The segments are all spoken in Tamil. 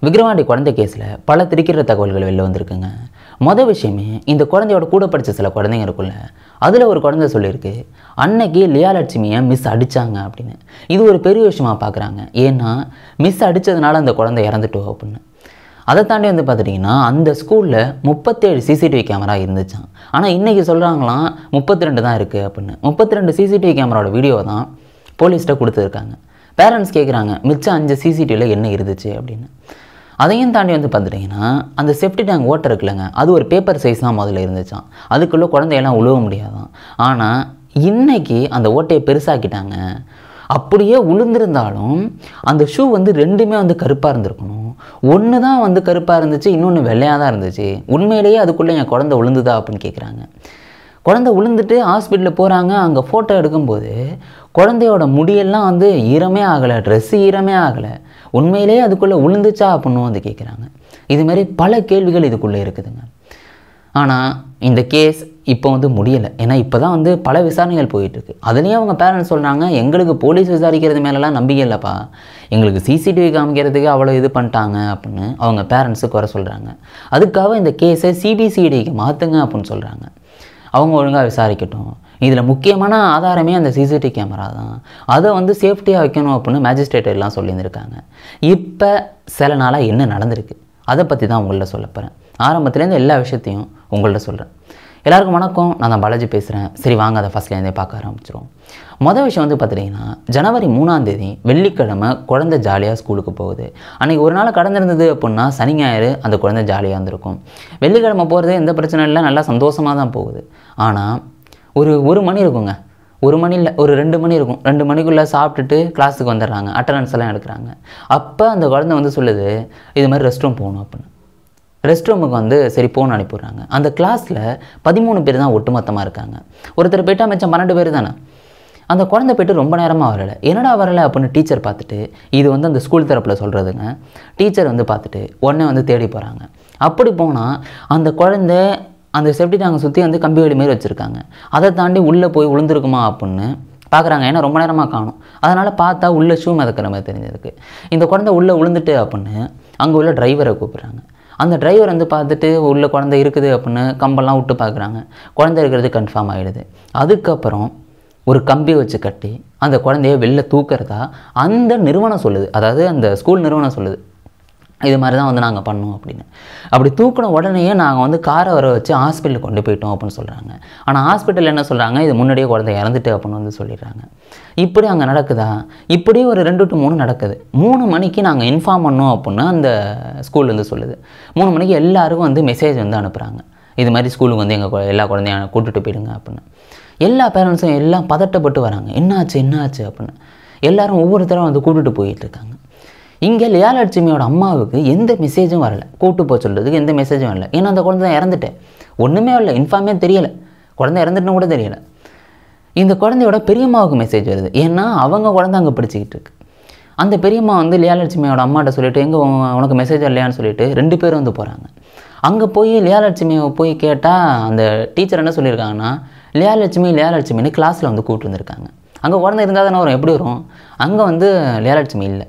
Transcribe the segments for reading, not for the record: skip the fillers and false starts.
விக்கிரவாண்டி குழந்தை கேஸில் பல திடுக்கிற தகவல்கள் வெளில வந்திருக்குங்க. மொதல் விஷயமே, இந்த குழந்தையோட கூட படித்த சில குழந்தைங்க இருக்குல்ல, அதில் ஒரு குழந்தை சொல்லியிருக்கு, அன்னைக்கு லியாலட்சுமியை மிஸ் அடித்தாங்க அப்படின்னு. இது ஒரு பெரிய விஷயமாக பார்க்குறாங்க. ஏன்னா மிஸ் அடித்ததுனால அந்த குழந்தை இறந்துட்டோம் அப்படின்னு. அதை தாண்டி வந்து பார்த்துட்டிங்கன்னா, அந்த ஸ்கூலில் 37 சிசிடிவி கேமரா இருந்துச்சான். ஆனால் இன்றைக்கி சொல்கிறாங்களாம் 32 தான் இருக்குது அப்படின்னு. 32 சிசிடிவி கேமராவோட வீடியோ தான் போலீஸ்கிட்ட கொடுத்துருக்காங்க. பேரண்ட்ஸ் கேட்குறாங்க, மிச்சம் 5 சிசிடிவியில் என்ன இருந்துச்சு அப்படின்னு. அதையும் தாண்டி வந்து பார்த்துட்டிங்கன்னா, அந்த செப்டி டேங்க் ஓட்டை இருக்குல்லங்க, அது ஒரு பேப்பர் சைஸ் தான் முதல்ல இருந்துச்சான். அதுக்குள்ளே குழந்தையெல்லாம் உழுவ முடியாதான். ஆனால் இன்றைக்கி அந்த ஓட்டையை பெருசாக்கிட்டாங்க. அப்படியே உளுந்திருந்தாலும் அந்த ஷூ வந்து ரெண்டுமே வந்து கருப்பாக இருந்திருக்கணும். ஒன்று தான் வந்து கருப்பாக இருந்துச்சு, இன்னொன்று வெள்ளையாக தான் இருந்துச்சு. உண்மையிலேயே அதுக்குள்ளே என் குழந்தை உளுந்துதா அப்படின்னு கேட்குறாங்க. குழந்தை உளுந்துட்டு ஹாஸ்பிட்டலில் போகிறாங்க. அங்கே ஃபோட்டோ எடுக்கும்போது குழந்தையோட முடியெல்லாம் வந்து ஈரமே ஆகலை, ட்ரெஸ்ஸு ஈரமே ஆகலை. உண்மையிலேயே அதுக்குள்ளே உளுந்துச்சா அப்படின்னு வந்து கேட்குறாங்க. இதுமாரி பல கேள்விகள் இதுக்குள்ளே இருக்குதுங்க. ஆனால் இந்த கேஸ் இப்போ வந்து முடியலை. ஏன்னா இப்போ தான் வந்து பல விசாரணைகள் போயிட்டுருக்கு. அதுலேயும் அவங்க பேரண்ட்ஸ் சொல்கிறாங்க, எங்களுக்கு போலீஸ் விசாரிக்கிறது மேலெலாம் நம்பிக்கை இல்லைப்பா, எங்களுக்கு சிசிடிவி காமிக்கிறதுக்கு அவ்வளோ இது பண்ணிட்டாங்க அப்படின்னு அவங்க பேரண்ட்ஸு குறை சொல்கிறாங்க. அதுக்காக இந்த கேஸை சிபிசிஐடிக்கு மாற்றுங்க அப்படின்னு சொல்கிறாங்க. அவங்க ஒழுங்காக விசாரிக்கட்டும். இதில் முக்கியமான ஆதாரமே அந்த சிசிடிவி கேமரா தான். அதை வந்து சேஃப்டியாக வைக்கணும் அப்படின்னு மேஜிஸ்ட்ரேட் எல்லாம் சொல்லியிருந்திருக்காங்க. இப்போ சில நாளாக என்ன நடந்திருக்கு அதை பற்றி தான் உங்கள்கிட்ட சொல்ல போகிறேன். ஆரம்பத்துலேருந்து எல்லா விஷயத்தையும் உங்கள்கிட்ட சொல்கிறேன். எல்லாருக்கும் வணக்கம், நான் தான் பாலாஜி பேசுகிறேன். சரி வாங்க அதை ஃபஸ்ட்லேருந்தே பார்க்க ஆரம்பிச்சிடும். மொதல் விஷயம் வந்து பார்த்துட்டிங்கன்னா, ஜனவரி 3ஆம் தேதி வெள்ளிக்கிழமை குழந்தை ஜாலியாக ஸ்கூலுக்கு போகுது. அன்றைக்கி ஒரு நாள் கடந்திருந்தது அப்படின்னா சனி ஞாயிறு அந்த குழந்தை ஜாலியாக இருந்திருக்கும். வெள்ளிக்கிழமை போகிறது எந்த பிரச்சனை இல்லை, நல்லா சந்தோஷமாக தான் போகுது. ஆனால் ஒரு மணி இருக்குங்க, ஒரு மணி இல்லை, ஒரு 2 மணி இருக்கும். 2 மணிக்குள்ளே சாப்பிட்டுட்டு கிளாஸுக்கு வந்துடுறாங்க, அட்டண்டன்ஸ் எல்லாம் எடுக்கிறாங்க. அப்போ அந்த குழந்தை வந்து சொல்லுது, இது மாதிரி ரெஸ்ட் ரூம் போகணும் அப்படின்னு. ரெஸ்ட் ரூமுக்கு வந்து சரி போன்னு அனுப்பிடுறாங்க. அந்த கிளாஸில் 13 பேர் தான் ஒட்டுமொத்தமாக இருக்காங்க. ஒருத்தர் போய்ட்டா மிச்சம் 12 பேர் தானே. அந்த குழந்தை போய்ட்டு ரொம்ப நேரமாக வரலை. என்னடா வரலை அப்படின்னு டீச்சர் பார்த்துட்டு, இது வந்து அந்த ஸ்கூல் தரப்பில் சொல்கிறதுங்க. டீச்சர் வந்து பார்த்துட்டு உடனே வந்து தேடி போகிறாங்க. அப்படி போனால் அந்த குழந்தை அந்த செப்டி டேங்கை சுற்றி வந்து கம்பி வேலி மாரி வச்சுருக்காங்க. அதை தாண்டி உள்ளே போய் விழுந்துருக்குமா அப்படின்னு பார்க்குறாங்க. ஏன்னா ரொம்ப நேரமாக காணும். அதனால் பார்த்தா உள்ளே ஷூ மிதக்கிற மாதிரி தெரிஞ்சதுக்கு. இந்த குழந்தை உள்ளே விழுந்துட்டு அப்படின்னு அங்கே உள்ள டிரைவரை கூப்பிட்றாங்க. அந்த டிரைவர் வந்து பார்த்துட்டு உள்ள குழந்தை இருக்குது அப்படின்னு கம்பெல்லாம் விட்டு பார்க்குறாங்க. குழந்தை இருக்கிறது கன்ஃபார்ம் ஆகிடுது. அதுக்கப்புறம் ஒரு கம்பி வச்சு கட்டி அந்த குழந்தைய வெளில தூக்கிறதா அந்த நிறுவனம் சொல்லுது. அதாவது அந்த ஸ்கூல் நிறுவனம் சொல்லுது, இது மாதிரி தான் வந்து நாங்கள் பண்ணோம் அப்படின்னு. அப்படி தூக்கின உடனேயே நாங்கள் வந்து காரை வர வச்சு ஹாஸ்பிட்டலுக்கு கொண்டு போயிட்டோம் அப்படின்னு சொல்கிறாங்க. ஆனால் ஹாஸ்பிட்டலில் என்ன சொல்கிறாங்க, இது முன்னாடியே குழந்தை இறந்துட்டு அப்படின்னு வந்து சொல்லிடுறாங்க. இப்படி அங்கே நடக்குதா? இப்படி ஒரு 2 to 3 நடக்குது. 3 மணிக்கு நாங்கள் இன்ஃபார்ம் பண்ணோம் அப்படின்னு அந்த ஸ்கூல்லேருந்து சொல்லுது. 3 மணிக்கு எல்லாருக்கும் வந்து மெசேஜ் வந்து அனுப்புகிறாங்க, இது மாதிரி ஸ்கூலுக்கு வந்து எங்கள் எல்லா குழந்தையும் கூட்டிகிட்டு போயிடுங்க அப்படின்னு. எல்லா பேரண்ட்ஸும் எல்லாம் பதட்டப்பட்டு வராங்க, என்னாச்சு அப்படின்னு. எல்லோரும் ஒவ்வொரு தடவை வந்து கூட்டிகிட்டு போயிட்டுருக்காங்க. இங்கே லியாலட்சுமியோட அம்மாவுக்கு எந்த மெசேஜும் வரலை, கூட்டு போக சொல்கிறதுக்கு எந்த மெசேஜும் வரல. ஏன்னா அந்த குழந்தை இறந்துட்டேன், ஒன்றுமே வரல, இன்ஃபார்மே தெரியலை, குழந்தை இறந்துட்டுன்னு கூட தெரியலை. இந்த குழந்தையோட பெரியம்மாவுக்கு மெசேஜ் வருது. ஏன்னா அவங்க குழந்தை அங்கே படிச்சுக்கிட்டு இருக்கு. அந்த பெரியம்மா வந்து லியாலட்சுமியோட அம்மாட்ட சொல்லிவிட்டு, எங்கே உனக்கு மெசேஜ் வரலையான்னு சொல்லிட்டு 2 பேரும் வந்து போகிறாங்க. அங்கே போய் லியாலட்சுமியை போய் கேட்டால் அந்த டீச்சர் என்ன சொல்லியிருக்காங்கன்னா, லியாலட்சுமின்னு கிளாஸில் வந்து கூப்பிட்டு வந்திருக்காங்க. அங்கே குழந்தை இருந்தால் தானே வரும், எப்படி வரும்? அங்கே வந்து லியாலட்சுமி இல்லை.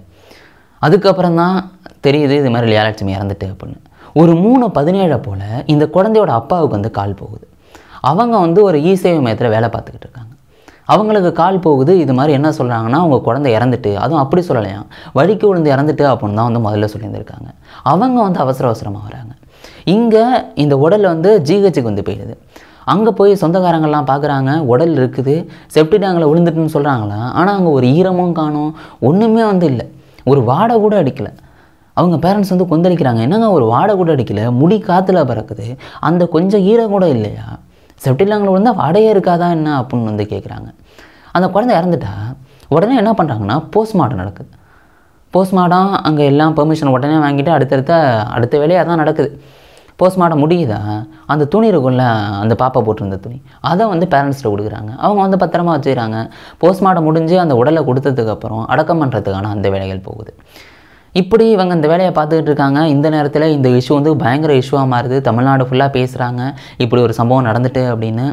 அதுக்கப்புறம் தான் தெரியுது இது மாதிரி லியாலட்சுமி இறந்துட்டு அப்படின்னு. ஒரு 3:17 போல் இந்த குழந்தையோட அப்பாவுக்கு வந்து கால் போகுது. அவங்க வந்து ஒரு இ-சேவை மையத்தில் வேலை பார்த்துக்கிட்டு இருக்காங்க. அவங்களுக்கு கால் போகுது. இது மாதிரி என்ன சொல்கிறாங்கன்னா, அவங்க குழந்தை இறந்துட்டு, அதுவும் அப்படி சொல்லலையாம், வழிக்கு விழுந்து இறந்துட்டு அப்படின்னு தான் வந்து முதல்ல சொல்லியிருந்திருக்காங்க. அவங்க வந்து அவசரமாக வராங்க. இங்கே இந்த உடல் வந்து ஜிஹெச்சுக்கு வந்து போயிடுது. அங்கே போய் சொந்தக்காரங்கள்லாம் பார்க்குறாங்க, உடல் இருக்குது, செப்டி டேங்கில் விழுந்துட்டுன்னு சொல்கிறாங்களா. ஆனால் அங்கே ஒரு ஈரமும் காணும், ஒன்றுமே வந்து இல்லை, ஒரு வாடை கூட அடிக்கலை. அவங்க பேரண்ட்ஸ் வந்து கொந்தளிக்கிறாங்க, என்னங்க ஒரு வாடை கூட அடிக்கலை, முடி காற்றுல பறக்குது, அந்த கொஞ்சம் ஈரம் கூட இல்லையா, செப்டி டேங்கில் விழுந்தால் வாடையே இருக்காதா என்ன அப்படின்னு வந்து கேட்குறாங்க. அந்த குழந்தை இறந்துட்டா உடனே என்ன பண்ணுறாங்கன்னா, போஸ்ட்மார்ட்டம் நடக்குது. போஸ்ட்மார்ட்டம் அங்கே எல்லாம் பெர்மிஷன் உடனே வாங்கிட்டு அடுத்த வேலையாக தான் நடக்குது. போஸ்ட்மார்ட்டம் முடியுதா, அந்த துணி இருக்கும்ல, அந்த பாப்பா போட்டிருந்த துணி, அதை வந்து பேரண்ட்ஸ்கிட்ட கொடுக்குறாங்க. அவங்க வந்து பத்திரமா வச்சுக்கிறாங்க. போஸ்ட்மார்ட்டம் முடிஞ்சு அந்த உடலை கொடுத்ததுக்கப்புறம் அடக்கம் பண்ணுறதுக்கான அந்த வேலைகள் போகுது. இப்படி இவங்க இந்த வேலையை பார்த்துக்கிட்டு இருக்காங்க. இந்த நேரத்தில் இந்த இஷ்யூ வந்து பயங்கர இஷ்யூவாக மாறுது. தமிழ்நாடு ஃபுல்லாக பேசுகிறாங்க, இப்படி ஒரு சம்பவம் நடந்துட்டு அப்படின்னு.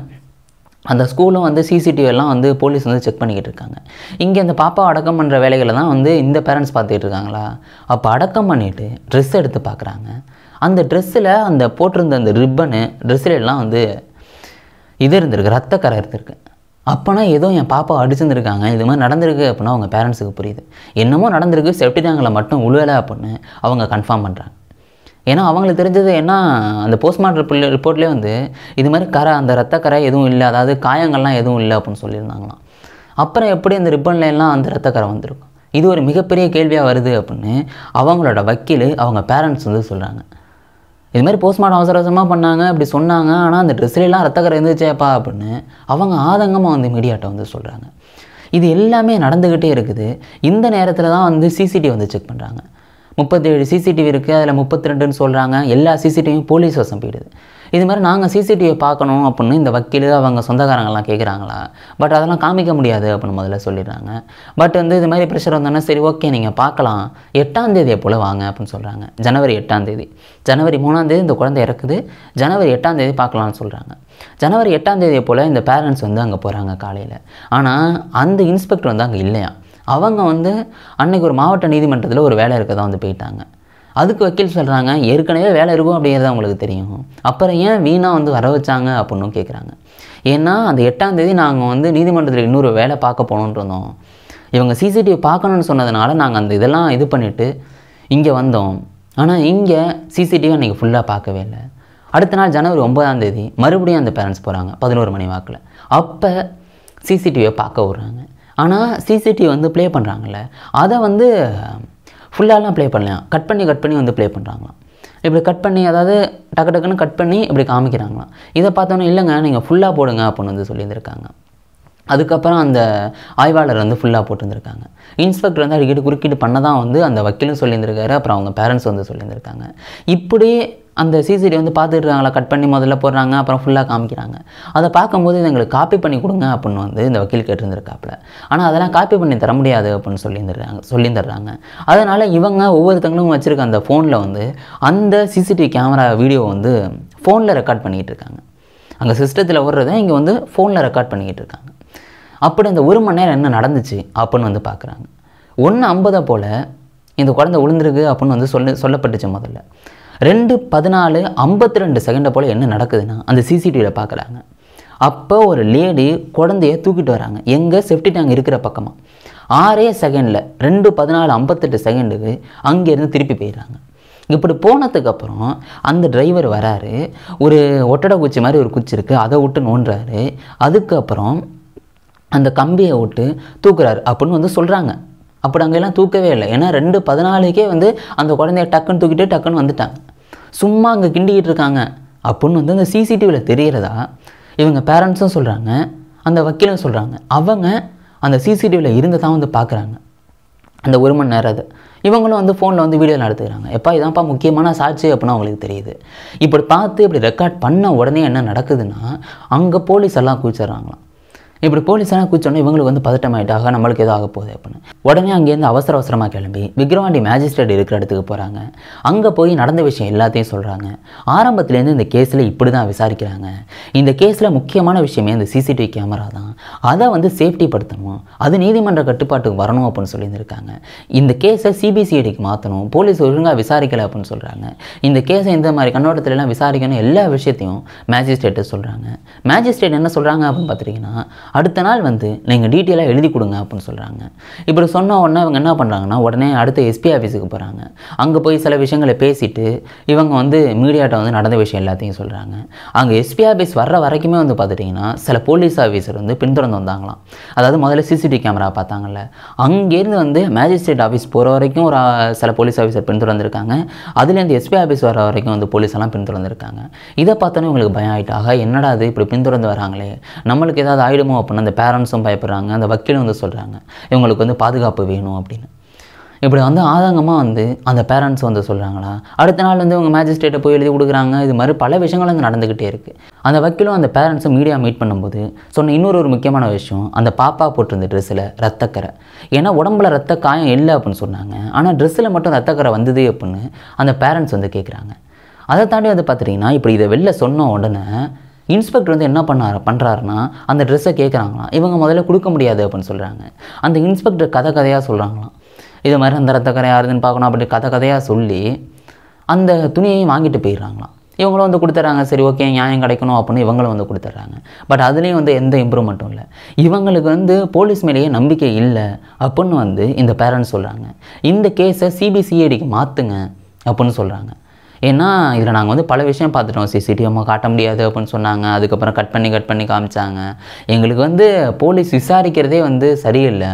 அந்த ஸ்கூலும் வந்து சிசிடிவி எல்லாம் வந்து போலீஸ் வந்து செக் பண்ணிக்கிட்டு இருக்காங்க. இங்கே அந்த பாப்பா அடக்கம் பண்ணுற வேலைகளை தான் வந்து இந்த பேரண்ட்ஸ் பார்த்துக்கிட்டு இருக்காங்களா. அப்போ அடக்கம் பண்ணிவிட்டு ட்ரெஸ் எடுத்து பார்க்குறாங்க. அந்த ட்ரெஸ்ஸில் அந்த போட்டிருந்த அந்த ரிப்பனு ட்ரெஸ்ஸில் எல்லாம் வந்து இது இருந்திருக்கு, ரத்தக்கரை இருந்திருக்கு. அப்போனா ஏதோ என் பாப்பா அடிச்சுருந்துருக்காங்க, இது மாதிரி நடந்திருக்கு அப்படின்னா அவங்க பேரண்ட்ஸுக்கு புரியுது. என்னமோ நடந்திருக்கு, செப்டி டேங்கில் மட்டும் உழுவலை அப்படின்னு அவங்க கன்ஃபார்ம் பண்ணுறாங்க. ஏன்னா அவங்களுக்கு தெரிஞ்சது என்ன, அந்த போஸ்ட்மார்ட்டம் ரிப்போர்ட்லேயே வந்து இது மாதிரி கரை, அந்த ரத்தக்கரை எதுவும் இல்லை, அதாவது காயங்கள்லாம் எதுவும் இல்லை அப்படின்னு சொல்லியிருந்தாங்களாம். அப்புறம் எப்படி அந்த ரிப்பன்ல எல்லாம் அந்த ரத்தக்கரை வந்திருக்கும்? இது ஒரு மிகப்பெரிய கேள்வியாக வருது அப்படின்னு அவங்களோட வக்கீல் அவங்க பேரண்ட்ஸ் வந்து சொல்கிறாங்க. இது மாதிரி போஸ்ட்மார்ட்டம் அவசர அவசரமாக பண்ணாங்க, இப்படி சொன்னாங்க, ஆனால் அந்த ட்ரெஸ்லாம் ரத்தக்கரை இருந்துச்சேப்பா அப்படின்னு அவங்க ஆதங்கமாக வந்து மீடியாட்ட வந்து சொல்கிறாங்க. இது எல்லாமே நடந்துக்கிட்டே இருக்குது. இந்த நேரத்தில் தான் வந்து சிசிடிவி வந்து செக் பண்ணுறாங்க. 37 சிசிடிவி இருக்குது, அதில் 32ன்னு சொல்கிறாங்க. எல்லா சிசிடிவியும் போலீஸ் வசம் போயிடுது. இது மாதிரி நாங்கள் சிசிடிவியை பார்க்கணும் அப்படின்னு இந்த வக்கீல் அவங்க சொந்தக்காரங்கள்லாம் கேட்குறாங்களா. பட் அதெல்லாம் காமிக்க முடியாது அப்படின்னு முதல்ல சொல்லிடுறாங்க. பட் வந்து இது மாதிரி ப்ரெஷர் வந்தோன்னா சரி ஓகே நீங்கள் பார்க்கலாம், 8ஆம் தேதியை போல் வாங்க அப்படின்னு சொல்கிறாங்க. ஜனவரி 8ஆம் தேதி. ஜனவரி 3ஆம் தேதி இந்த குழந்தை இறக்குது, ஜனவரி 8ஆம் தேதி பார்க்கலான்னு சொல்கிறாங்க. ஜனவரி 8ஆம் தேதியை போல் இந்த பேரண்ட்ஸ் வந்து அங்கே போகிறாங்க காலையில். ஆனால் அந்த இன்ஸ்பெக்டர் வந்து அங்கே இல்லையா. அவங்க வந்து அன்றைக்கி ஒரு மாவட்ட நீதிமன்றத்தில் ஒரு வேலை இருக்க தான் வந்து போயிட்டாங்க. அதுக்கு வக்கீல் சொல்கிறாங்க, ஏற்கனவே வேலை இருக்கும் அப்படிங்கிறது அவங்களுக்கு தெரியும், அப்புறம் ஏன் வீணாக வந்து வர வச்சாங்க அப்படின்னு கேட்குறாங்க. ஏன்னா அந்த 8ஆம் தேதி நாங்கள் வந்து நீதிமன்றத்தில் இன்னொரு வேலை பார்க்க போகணுன்ட்டு இருந்தோம். இவங்க சிசிடிவி பார்க்கணுன்னு சொன்னதுனால நாங்கள் அந்த இதெல்லாம் இது பண்ணிவிட்டு இங்கே வந்தோம். ஆனால் இங்கே சிசிடிவி அன்றைக்கி ஃபுல்லாக பார்க்கவே இல்லை. அடுத்த நாள் ஜனவரி 9ஆம் தேதி மறுபடியும் அந்த பேரண்ட்ஸ் போகிறாங்க 11 மணி வாக்கில். அப்போ சிசிடிவியை பார்க்க விட்றாங்க. ஆனால் சிசிடிவி வந்து ப்ளே பண்ணுறாங்கல்ல, அதை வந்து ஃபுல்லாலாம் ப்ளே பண்ணலாம், கட் பண்ணி வந்து ப்ளே பண்ணுறாங்களாம். இப்படி கட் பண்ணி, அதாவது டக்கு டக்குன்னு கட் பண்ணி இப்படி காமிக்கிறாங்களாம். இதை பார்த்தோன்னே இல்லைங்க நீங்கள் ஃபுல்லாக போடுங்க அப்படின்னு வந்து சொல்லியிருந்திருக்காங்க. அதுக்கப்புறம் அந்த ஆய்வாளர் வந்து ஃபுல்லாக போட்டுருந்துருக்காங்க. இன்ஸ்பெக்டர் வந்து அடிக்கடி குறுக்கீடு பண்ண தான் வந்து அந்த வக்கீலும் சொல்லியிருந்திருக்காரு, அப்புறம் அவங்க பேரண்ட்ஸ் வந்து சொல்லியிருந்திருக்காங்க. இப்படி அந்த சிசிடிவி வந்து பார்த்துட்டு இருக்காங்களா, கட் பண்ணி முதல்ல போடுறாங்க, அப்புறம் ஃபுல்லாக காமிக்கிறாங்க. அதை பார்க்கும்போது இது எங்களுக்கு காப்பி பண்ணி கொடுங்க அப்படின்னு வந்து இந்த வக்கீல் கேட்டிருந்திருக்காப்புல. ஆனால் அதெல்லாம் காப்பி பண்ணி தர முடியாது அப்படின்னு சொல்லியிருந்துடுறாங்க. அதனால் இவங்க ஒவ்வொருத்தங்களும் வச்சுருக்க அந்த ஃபோனில் வந்து அந்த சிசிடிவி கேமரா வீடியோ வந்து ஃபோனில் ரெக்கார்ட் பண்ணிக்கிட்டு இருக்காங்க. அங்கே சிஸ்டத்தில் ஓடுறதை இங்கே வந்து ஃபோனில் ரெக்கார்ட் பண்ணிக்கிட்டு இருக்காங்க. அப்படி அந்த 1 மணி நேரம் என்ன நடந்துச்சு அப்படின்னு வந்து பார்க்குறாங்க. 1:50 போல் இந்த குழந்தை விழுந்திருக்கு அப்படின்னு வந்து சொல்லப்பட்டுச்சு முதல்ல. 2:14:52 போல் என்ன நடக்குதுன்னா அந்த சிசிடிவியில் பார்க்குறாங்க. அப்போ ஒரு லேடி குழந்தைய தூக்கிட்டு வராங்க, எங்கே செப்டி டேங்க் இருக்கிற பக்கமாக. 6 செகண்டில் 2:14:58 அங்கேருந்து திருப்பி போயிடுறாங்க. இப்படி போனதுக்கப்புறம் அந்த டிரைவர் வராரு, ஒரு ஒட்டடை குச்சி மாதிரி ஒரு குச்சி இருக்குது, அதை விட்டு நோண்டுறாரு. அதுக்கப்புறம் அந்த கம்பியை விட்டு தூக்குறாரு அப்படின்னு வந்து சொல்கிறாங்க. அப்படி அங்கெல்லாம் தூக்கவே இல்லை. ஏன்னா 2:14 வந்து அந்த குழந்தைய டக்குன்னு தூக்கிட்டு டக்குன்னு வந்துட்டாங்க. சும்மா அங்கே கிண்டிக்கிட்டு இருக்காங்க அப்படின்னு வந்து அந்த சிசிடிவியில் தெரிகிறதா இவங்க பேரண்ட்ஸும் சொல்கிறாங்க, அந்த வக்கீலும் சொல்கிறாங்க. அவங்க அந்த சிசிடிவியில் இருந்து தான் வந்து பார்க்குறாங்க அந்த 1 மணி நேரம். அது இவங்களும் வந்து ஃபோனில் வந்து வீடியோ எடுத்துக்கிறாங்க. எப்பா இதான்ப்பா முக்கியமான சாட்சி அப்படின்னு அவங்களுக்கு தெரியுது. இப்படி பார்த்து இப்படி ரெக்கார்ட் பண்ண உடனே என்ன நடக்குதுன்னா அங்கே போலீஸ் எல்லாம் குதிச்சிட்றாங்களாம். இப்படி போலீஸெல்லாம் கூச்சோன்னே இவங்களுக்கு வந்து பதட்டமாயிட்டாக, நம்மளுக்கு எதுவும் ஆக போகுது அப்படின்னு. உடனே அங்கேருந்து அவசரமாக கிளம்பி விக்ரவாண்டி மேஜிஸ்ட்ரேட் இருக்கிற இடத்துக்கு போகிறாங்க. அங்கே போய் நடந்த விஷயம் எல்லாத்தையும் சொல்கிறாங்க. ஆரம்பத்துலேருந்து இந்த கேஸில் இப்படி தான் விசாரிக்கிறாங்க. இந்த கேஸில் முக்கியமான விஷயமே இந்த சிசிடிவி கேமரா தான். அதை வந்து சேஃப்டி படுத்தணும், அது நீதிமன்ற கட்டுப்பாட்டுக்கு வரணும் அப்படின்னு சொல்லியிருந்திருக்காங்க. இந்த கேஸை சிபிசிஐடிக்கு மாற்றணும், போலீஸ் ஒழுங்காக விசாரிக்கலை அப்படின்னு சொல்கிறாங்க. இந்த கேஸை இந்த மாதிரி கண்ணோட்டத்திலலாம் விசாரிக்கணும், எல்லா விஷயத்தையும் மேஜிஸ்ட்ரேட்டை சொல்கிறாங்க. மேஜிஸ்ட்ரேட் என்ன சொல்கிறாங்க அப்படின்னு பார்த்துட்டிங்கன்னா, அடுத்த நாள் வந்து நீங்கள் டீட்டெயிலாக எழுதி கொடுங்க அப்படின்னு சொல்கிறாங்க. இப்படி சொன்ன உடனே இவங்க என்ன பண்ணுறாங்கன்னா உடனே அடுத்த எஸ்பி ஆஃபீஸுக்கு போகிறாங்க. அங்கே போய் சில விஷயங்களை பேசிவிட்டு இவங்க வந்து மீடியாட்ட வந்து நடந்த விஷயம் எல்லாத்தையும் சொல்கிறாங்க. அங்கே எஸ்பி ஆஃபீஸ் வர்ற வரைக்குமே வந்து பார்த்துட்டிங்கன்னா சில போலீஸ் ஆஃபீஸர் வந்து பின்தொடர்ந்து வந்தாங்களாம். அதாவது முதல்ல சிசிடிவி கேமரா பார்த்தாங்கல்ல, அங்கேருந்து வந்து மேஜிஸ்ட்ரேட் ஆஃபீஸ் போகிற வரைக்கும் ஒரு சில போலீஸ் ஆஃபீஸர் பின்தொடர்ந்துருக்காங்க. அதுலேருந்து எஸ்பி ஆஃபீஸ் வர வரைக்கும் வந்து போலீஸ் எல்லாம் பின்தொடர்ந்துருக்காங்க. இதை பார்த்தோன்னே உங்களுக்கு பயம் ஆகிட்டாக, என்னடா அது இப்படி பின்தொடர்ந்து வராங்களே, நம்மளுக்கு ஏதாவது ஆகிடுமோ அப்படின்னு அந்த பேரண்ட்ஸும் பயப்படுறாங்க. அந்த வக்கீலும் வந்து சொல்கிறாங்க இவங்களுக்கு வந்து பாதுகாப்பு வேணும் அப்படின்னு. இப்படி வந்து ஆதங்கமாக வந்து அந்த பேரண்ட்ஸ் வந்து சொல்கிறாங்களா. அடுத்த நாள் வந்து இவங்க மேஜிஸ்ட்ரேட்டை போய் எழுதி கொடுக்குறாங்க. இது மாதிரி பல விஷயங்கள் வந்து நடந்துக்கிட்டே இருக்குது. அந்த வக்கீலும் அந்த பேரண்ட்ஸும் மீடியா மீட் பண்ணும்போது சொன்ன இன்னொரு முக்கியமான விஷயம், அந்த பாப்பா போட்டிருந்த ட்ரெஸ்ஸில் ரத்தக்கரை. ஏன்னா உடம்புல ரத்த காயம் இல்லை அப்படின்னு சொன்னாங்க, ஆனால் ட்ரெஸ்ஸில் மட்டும் ரத்தக்கரை வந்தது அப்படின்னு அந்த பேரண்ட்ஸ் வந்து கேட்குறாங்க. அதை தாண்டி வந்து பார்த்துட்டிங்கன்னா இப்படி இதை வெளில சொன்ன உடனே இன்ஸ்பெக்டர் வந்து என்ன பண்ணுறாருன்னா அந்த ட்ரெஸ்ஸை கேட்குறாங்களாம். இவங்க முதல்ல கொடுக்க முடியாது அப்படின்னு சொல்கிறாங்க. அந்த இன்ஸ்பெக்டர் கதையாக சொல்கிறாங்களாம். இது மாதிரி அந்த ரத்தக்கரை யாருதுன்னு பார்க்கணும் அப்படி கதையாக சொல்லி அந்த துணியையும் வாங்கிட்டு போயிடுறாங்களாம். இவங்களும் வந்து கொடுத்துட்றாங்க. சரி ஓகே நியாயம் கிடைக்கணும் அப்படின்னு இவங்களும் வந்து கொடுத்துட்றாங்க. பட் அதுலேயும் வந்து எந்த இம்ப்ரூவ்மெண்ட்டும் இல்லை. இவங்களுக்கு வந்து போலீஸ் மேலேயே நம்பிக்கை இல்லை அப்படின்னு வந்து இந்த பேரண்ட்ஸ் சொல்கிறாங்க. இந்த கேஸை சிபிசிஐடிக்கு மாற்றுங்க அப்படின்னு சொல்கிறாங்க. ஏன்னா இதில் நாங்கள் வந்து பல விஷயம் பார்த்துட்டோம். சிசிடிவி காட்ட முடியாது அப்படின்னு சொன்னாங்க. அதுக்கப்புறம் கட் பண்ணி காமிச்சாங்க. எங்களுக்கு வந்து போலீஸ் விசாரிக்கிறதே வந்து சரியில்லை,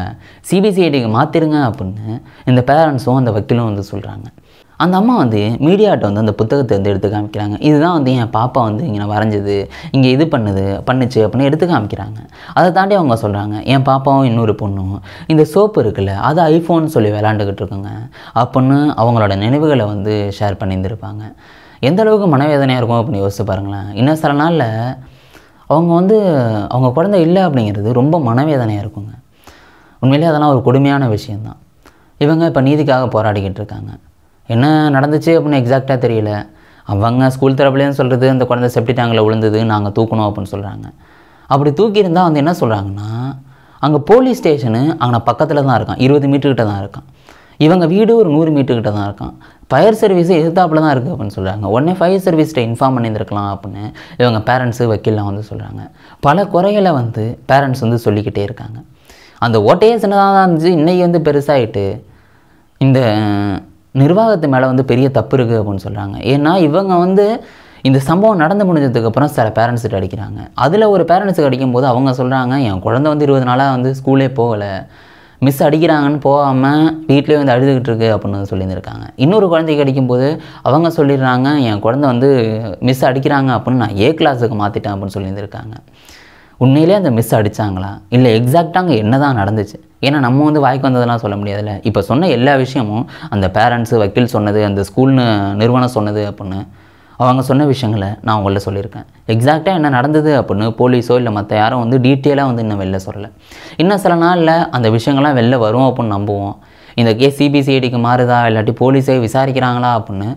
சிபிசிஐடிக்கு மாற்றிடுங்க அப்படின்னு இந்த பேரண்ட்ஸும் அந்த வக்கீலும் வந்து சொல்கிறாங்க. அந்த அம்மா வந்து மீடியாட்ட வந்து அந்த புத்தகத்தை வந்து எடுத்து காமிக்கிறாங்க. இதுதான் வந்து என் பாப்பா வந்து இங்கே வரைஞ்சது, இங்கே இது பண்ணுச்சு அப்படின்னு எடுத்து காமிக்கிறாங்க. அதை தாண்டி அவங்க சொல்கிறாங்க, என் பாப்பாவும் இன்னொரு பொண்ணும் இந்த சோப்பு இருக்குல்ல அது ஐஃபோன் சொல்லி விளாண்டுக்கிட்டு இருக்குங்க அப்படின்னு அவங்களோட நினைவுகளை வந்து ஷேர் பண்ணியிருந்திருப்பாங்க. எந்த அளவுக்கு மனவேதனையாக இருக்கும் அப்படின்னு யோசிச்சு பாருங்களேன். இன்னும் சில நாளில் அவங்க வந்து அவங்க குழந்தை இல்லை அப்படிங்கிறது ரொம்ப மனவேதனையாக இருக்குங்க. உண்மையிலே அதெல்லாம் ஒரு கொடுமையான விஷயந்தான். இவங்க இப்போ நீதிக்காக போராடிக்கிட்டு இருக்காங்க. என்ன நடந்துச்சு அப்படின்னு எக்ஸாக்டாக தெரியல. அவங்க ஸ்கூல் தரப்புலேன்னு சொல்கிறது அந்த குழந்தை செப்டி டேங்கில் விழுந்தது, நாங்கள் தூக்கணும் அப்படின்னு சொல்கிறாங்க. அப்படி தூக்கியிருந்தால் வந்து என்ன சொல்கிறாங்கன்னா அங்கே போலீஸ் ஸ்டேஷனு அங்கே பக்கத்தில் தான் இருக்கான், 20 மீட்டர்கிட்ட தான் இருக்கான். இவங்க வீடு ஒரு 100 மீட்டர்கிட்ட தான் இருக்கான். ஃபயர் சர்வீஸு எதிர்த்தாப்பில் தான் இருக்குது அப்படின்னு சொல்கிறாங்க. உடனே ஃபயர் சர்வீஸ்கிட்ட இன்ஃபார்ம் பண்ணியிருந்துருக்கலாம் அப்படின்னு இவங்க பேரண்ட்ஸு வக்கீல்லாம் வந்து சொல்கிறாங்க. பல குறைகளை வந்து பேரண்ட்ஸ் வந்து சொல்லிக்கிட்டே இருக்காங்க. அந்த ஓட்டையே சின்னதாக தான் இருந்துச்சு, இன்றைக்கி வந்து பெருசாகிட்டு இந்த நிர்வாகத்து மேலே வந்து பெரிய தப்பு இருக்குது அப்படின்னு சொல்கிறாங்க. ஏன்னா இவங்க வந்து இந்த சம்பவம் நடந்து முடிஞ்சதுக்கப்புறம் சில பேரண்ட்ஸ்கிட்ட அடிக்கிறாங்க. அதில் ஒரு பேரண்ட்ஸுக்கு அடிக்கும்போது அவங்க சொல்கிறாங்க, என் குழந்தை வந்து 20 நாளாக வந்து ஸ்கூலே போகலை, மிஸ் அடிக்கிறாங்கன்னு போகாமல் வீட்டிலே வந்து அழுதுகிட்டு இருக்கு அப்படின்னு சொல்லியிருந்திருக்காங்க. இன்னொரு குழந்தைக்கு அடிக்கும்போது அவங்க சொல்லிடுறாங்க, என் குழந்தை வந்து மிஸ் அடிக்கிறாங்க அப்படின்னு நான் ஏ கிளாஸுக்கு மாற்றிட்டேன் அப்படின்னு சொல்லியிருந்திருக்காங்க. உண்மையிலே அந்த மிஸ் அடித்தாங்களா இல்லை எக்ஸாக்டாக அங்கே என்ன தான் நடந்துச்சு? ஏன்னா நம்ம வந்து வாய்க்கு வந்ததெல்லாம் சொல்ல முடியாதுல்ல. இப்போ சொன்ன எல்லா விஷயமும் அந்த பேரண்ட்ஸு வக்கீல் சொன்னது, அந்த ஸ்கூல்னு நிறுவனம் சொன்னது அப்படின்னு அவங்க சொன்ன விஷயங்களை நான் உங்கள்ட்ட சொல்லியிருக்கேன். எக்ஸாக்டாக என்ன நடந்தது அப்படின்னு போலீஸோ இல்லை மற்ற யாரும் வந்து டீட்டெயிலாக வந்து இன்னும் வெளில சொல்லலை. இன்னும் சில நாளில் அந்த விஷயங்கள்லாம் வெளில வரும் அப்படின்னு நம்புவோம். இந்த கேஸ் சிபிசிஐடிக்கு மாறுதா இல்லாட்டி போலீஸே விசாரிக்கிறாங்களா அப்படின்னு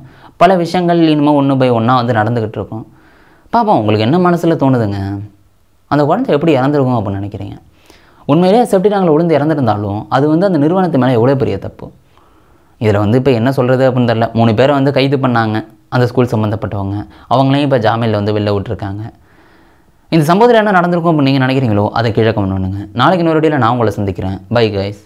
பல விஷயங்கள் இனிமேல் ஒன்று பை ஒன்றா வந்து நடந்துக்கிட்டு இருக்கும். பாப்போம் உங்களுக்கு என்ன மனசில் தோணுதுங்க? அந்த குழந்தை எப்படி இறந்துருக்கும் அப்படின்னு நினைக்கிறீங்க? உண்மையிலே செப்டி டேங்கில் விழுந்து இறந்துருந்தாலும் அது வந்து அந்த நிறுவனத்து மேலே எவ்வளோ பெரிய தப்பு. இதில் வந்து இப்போ என்ன சொல்கிறது அப்படின்னு தெரில. 3 பேரை வந்து கைது பண்ணாங்க அந்த ஸ்கூல் சம்மந்தப்பட்டவங்க. அவங்களையும் இப்போ ஜாமீனில் வந்து வெளில விட்டுருக்காங்க. இந்த சம்பவத்தில் என்ன நடந்திருக்கும் அப்படின்னு நீங்கள் நினைக்கிறீங்களோ அதை கீழே கமெண்ட் பண்ணுங்க. நாளைக்கு இன்னொரு வீடியோவில் நான் உங்களை சந்திக்கிறேன். Bye guys.